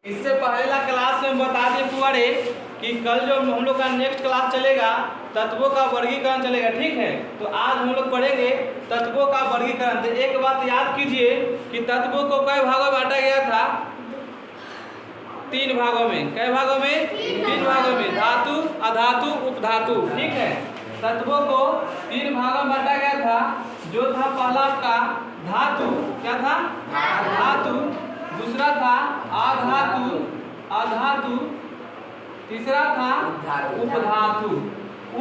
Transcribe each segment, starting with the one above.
इससे पहले ला क्लास में बता दिए पुआरे कि कल जो हम लोग का नेक्स्ट क्लास चलेगा तत्वों का वर्गीकरण चलेगा, ठीक है। तो आज हम लोग पढ़ेंगे तत्वों का वर्गीकरण। तो एक बात याद कीजिए कि तत्वों को कई भागों में बांटा गया था, 3 भागों में। कई भागों में? 3 भागों में, धातु, अधातु, उपधातु, ठीक है। तत्वों को 3 भागों में बांटा गया था, जो था पहला आपका धातु। क्या था? धातु। दूसरा था अधातु, अधातु। तीसरा था उपधातु,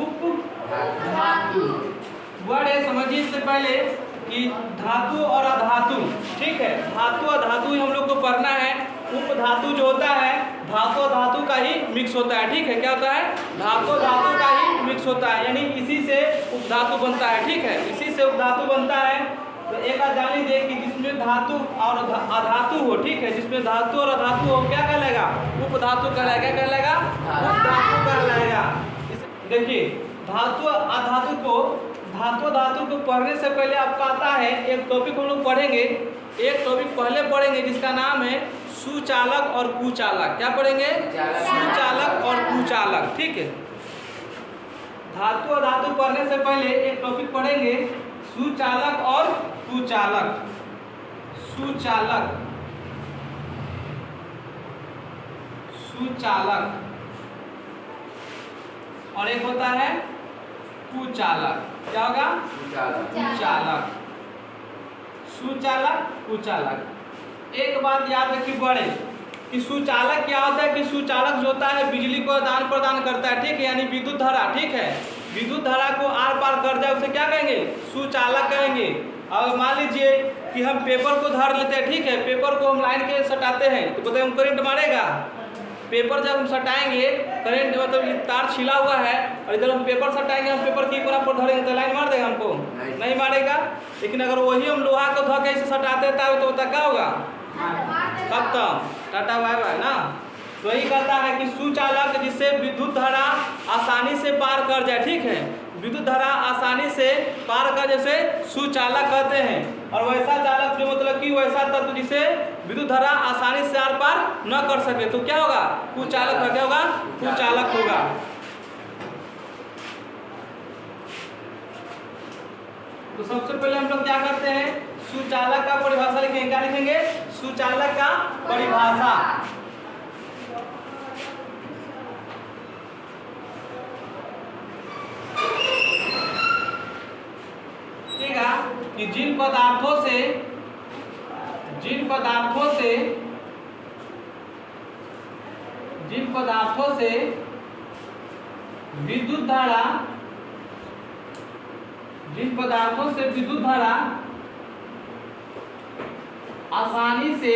उपधातु। वर्ड है, समझिए इससे पहले कि धातु और अधातु, ठीक है। धातु और धातु ही हम लोग को पढ़ना है। उपधातु जो होता है धातु और धातु का ही मिक्स होता है, ठीक है। क्या होता है? धातु और धातु का ही मिक्स होता है, यानी इसी से उपधातु बनता है, ठीक है। इसी से उपधातु बनता है। तो एक बात जान लीजिए कि जिसमें धातु और अधातु हो, ठीक है, जिसमें धातु और अधातु हो, क्या कहलाएगा? उपधातु कहलाएगा। क्या कहलाएगा? उपधातु कहलाएगा। देखिए, धातु धातु को पढ़ने से पहले आपका आता है एक टॉपिक हम लोग पढ़ेंगे। एक टॉपिक पहले पढ़ेंगे जिसका नाम है सुचालक और कुचालक। क्या पढ़ेंगे? सुचालक और कुचालक, ठीक है। धातु और धातु पढ़ने से पहले एक टॉपिक पढ़ेंगे सुचालक और कुचालक। सुचालक, सुचालक, और एक होता है कुचालक। क्या होगा? कुचालक। सुचालक, कुचालक। एक बात याद रखिए बड़े कि सुचालक क्या होता है कि सुचालक जो होता है बिजली को आदान प्रदान करता है, ठीक है, यानी विद्युत धारा, ठीक है। विद्युत धारा को आर पार कर जाए उसे क्या कहेंगे? सुचालक कहेंगे। अब मान लीजिए कि हम पेपर को धर लेते हैं, ठीक है, पेपर को हम लाइन के सटाते हैं, तो बताइए हम करंट मारेगा? पेपर जब हम सटाएंगे, करंट मतलब ये तार छिला हुआ है और इधर हम पेपर सटाएंगे, हम पेपर की कोना पर धरेंगे तो लाइन मार देगा हमको? नहीं मारेगा। लेकिन अगर वही हम लोहा को धो के ऐसे सटाते हैं तो क्या होगा? खत्म, टाटा बाय बाय ना। तो यही कहता है कि सुचालक जिससे विद्युत धारा आसानी से पार कर जाए, ठीक है, विद्युत धारा आसानी से पार कर, जैसे सुचालक कहते हैं। और वैसा चालक जो मतलब कि वैसा तत्व जिसे विद्युत धारा आसानी से आर पार न कर सके, तो क्या होगा? कुचालक का क्या होगा? कुचालक होगा। तो सबसे पहले हम लोग क्या करते हैं? सुचालक का परिभाषा लिखेंगे। क्या लिखेंगे? सुचालक का परिभाषा। ठीक है कि जिन पदार्थों से विद्युत धारा, जिन पदार्थों से विद्युत धारा आसानी से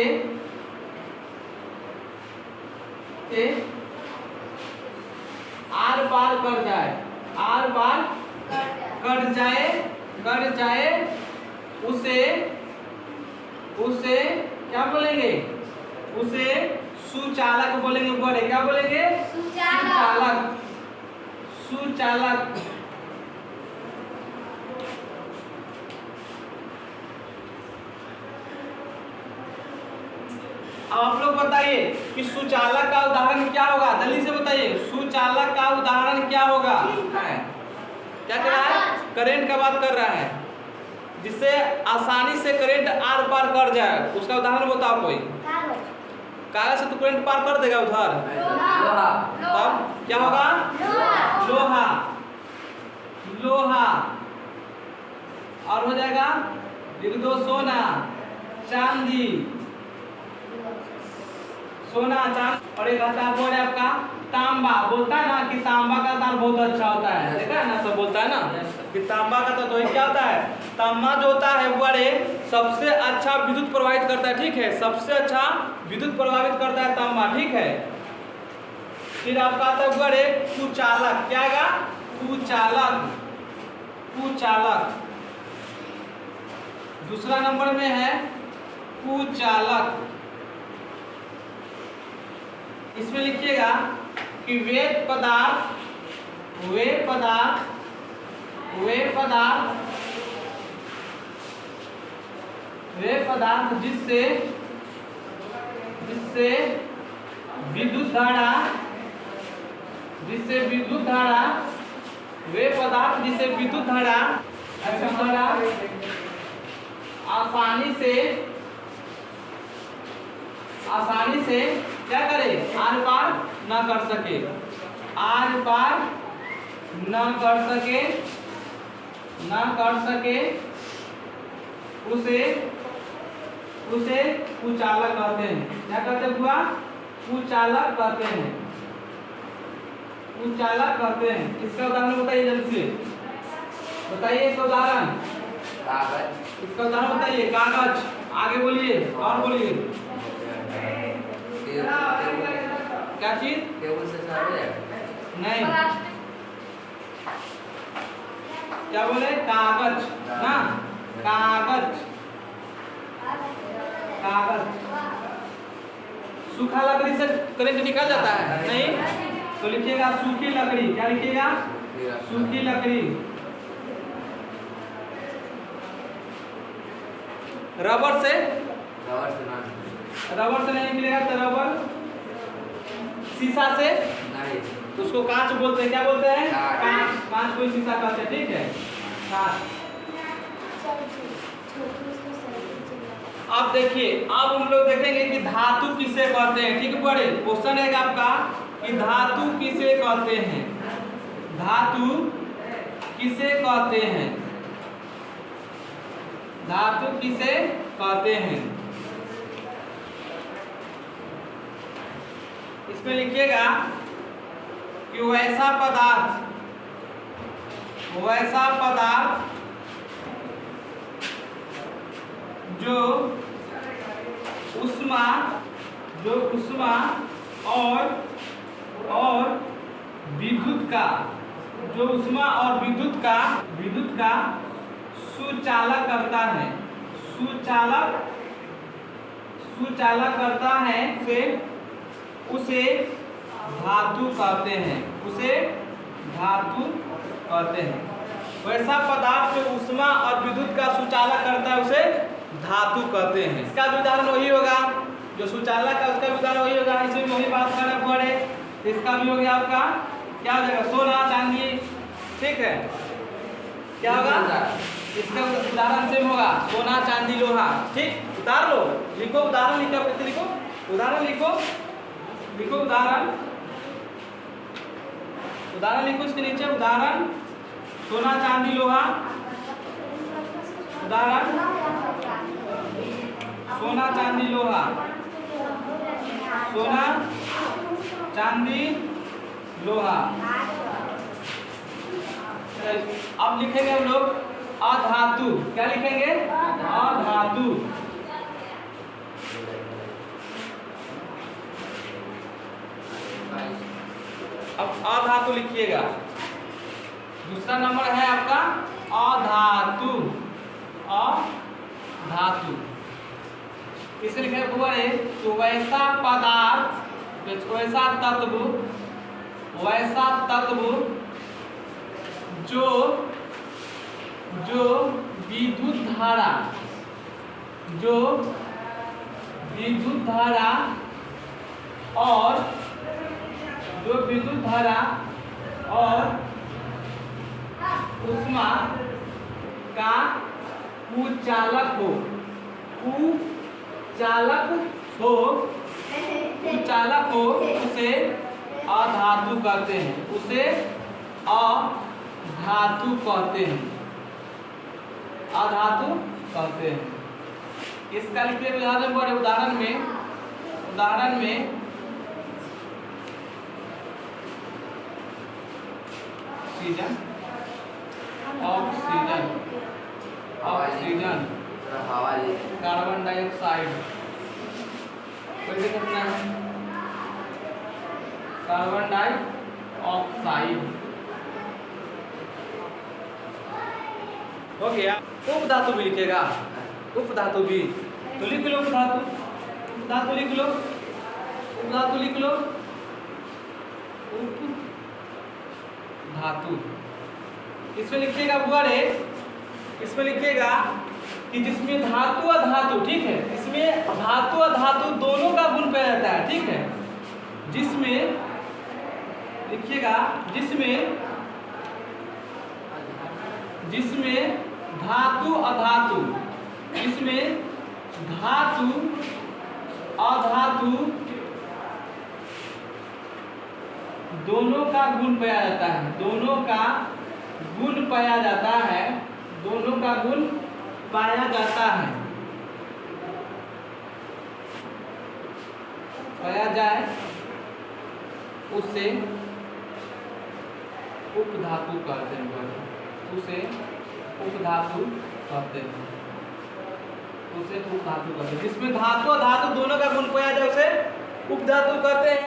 आर पार कर जाए, आर पार कर जाए उसे क्या बोलेंगे? उसे सुचालक बोलेंगे। बड़े क्या बोलेंगे? सुचालक। सुचालक। अब आप लोग बताइए कि सुचालक का उदाहरण क्या होगा? जल्दी से बताइए, सुचालक का उदाहरण क्या होगा? क्या कर रहा है? करंट का बात कर रहा है, जिससे आसानी से करंट आर पार कर जाए, उसका उदाहरण बताओ कोई। कागज से तो करंट पार कर देगा उधर। तब क्या होगा? लोहा। लोहा। और हो जाएगा लिख दो सोना, चांदी, सोना, चांदी। और एक आता है आपका तांबा। बोलता है ना कि तांबा का तार बहुत अच्छा होता है, देखा है ना, सब बोलता है ना कि तांबा का तार। तो क्या होता है? तांबा जो होता है बड़े सबसे अच्छा विद्युत प्रवाहित करता है, ठीक है, सबसे अच्छा विद्युत प्रभावित करता है तांबा, ठीक है। फिर आपका आता है बड़े कुचालक। क्या आएगा? कुचालक। कुचालक दूसरा नंबर में है कुचालक। इसमें लिखिएगा कि वे पदार्थ जिससे विद्युत धारा, जिससे विद्युत धारा, वे पदार्थ जिसे विद्युत धारा आसानी से क्या करे, आर पार न कर सके, आर पार न कर सके, उसे कुचालक कहते हैं। क्या कहते हैं बुआ? कुचालक कहते हैं, कुचालक कहते हैं। इसका उदाहरण बताइए जल्दी से, बताइए इसका उदाहरण। कागज, इसका उदाहरण बताइए। कागज, आगे बोलिए और बोलिए। क्या चीज? टेबल से नहीं, क्या बोले? कागज ना, कागज, कागज। सूखा लकड़ी से करंट निकल जाता है? नहीं, तो लिखिएगा सूखी लकड़ी। क्या लिखिएगा? सूखी लकड़ी। रबर से नहीं निकलेगा, तो रबर। शीशा से नहीं, तो उसको कांच बोलते हैं। क्या बोलते हैं? कांच, कांच को शीशा कहते हैं, ठीक है, कांच। अब देखिए, अब हम लोग देखेंगे कि धातु किसे कहते हैं। ठीक है बड़े, क्वेश्चन है आपका कि धातु किसे कहते हैं, धातु किसे कहते हैं, धातु किसे कहते हैं। इसमें लिखिएगा कि वैसा पदार्थ जो उष्मा और विद्युत का, जो उष्मा और विद्युत का सुचालक करता है, सुचालक करता है, उसे धातु कहते हैं, उसे धातु कहते हैं। वैसा पदार्थ जो उष्मा और विद्युत का सुचालक करता है उसे धातु कहते हैं। इसका भी उदाहरण वही होगा, जो सुचालक का उसका भी उदाहरण वही होगा। इसमें भी वही बात करना पड़े। इसका भी हो गया आपका, क्या हो जाएगा? सोना, चांदी, ठीक है। क्या होगा? इसका उदाहरण सेम होगा, सोना, चांदी, लोहा। ठीक, उतार लो, लिखो उदाहरण, लिखो उदाहरण, लिखो उदाहरण लिखो इसके नीचे। उदाहरण सोना, चांदी, लोहा। उदाहरण सोना, चांदी, लोहा। सोना, चांदी, लोहा। अब लिखेंगे हम लोग अधातु। क्या लिखेंगे? अधातु। अब अधातु लिखिएगा। दूसरा नंबर है आपका अधातु। अधातु किसे लिखे हुए? तो वैसा पदार्थ, वैसा तत्व जो विद्युत धारा और उष्मा का कुचालक हो, उसे अधातु कहते हैं, उसे अधातु कहते हैं, अधातु कहते हैं। इसका लिखिए उदाहरण पर। उदाहरण में ऑक्सीजन, कार्बन डाइऑक्साइड, कैसे कितना है? कार्बन डाइऑक्साइड हो गया। उपधातु भी लिखेगा, उपधातु भी, तो लिख लो उपधातु लिख लो, उपधातु लिख लो, उपधातु। इसमें लिखिएगा बुआरे, इसमें लिखिएगा कि जिसमें धातु अधातु, ठीक है, इसमें धातु अधातु दोनों का गुण पे रहता है, ठीक है, जिसमें लिखिएगा जिसमें धातु अधातु, जिसमें धातु अधातु दोनों का गुण पाया जाता है, दोनों का गुण पाया जाता है, दोनों का गुण पाया जाता है, पाया जाए उसे उपधातु कहते हैं, उसे उपधातु कहते हैं, उसे उपधातु कहते हैं। जिसमें धातु और धातु दोनों का गुण पाया जाए उसे उपधातु कहते हैं।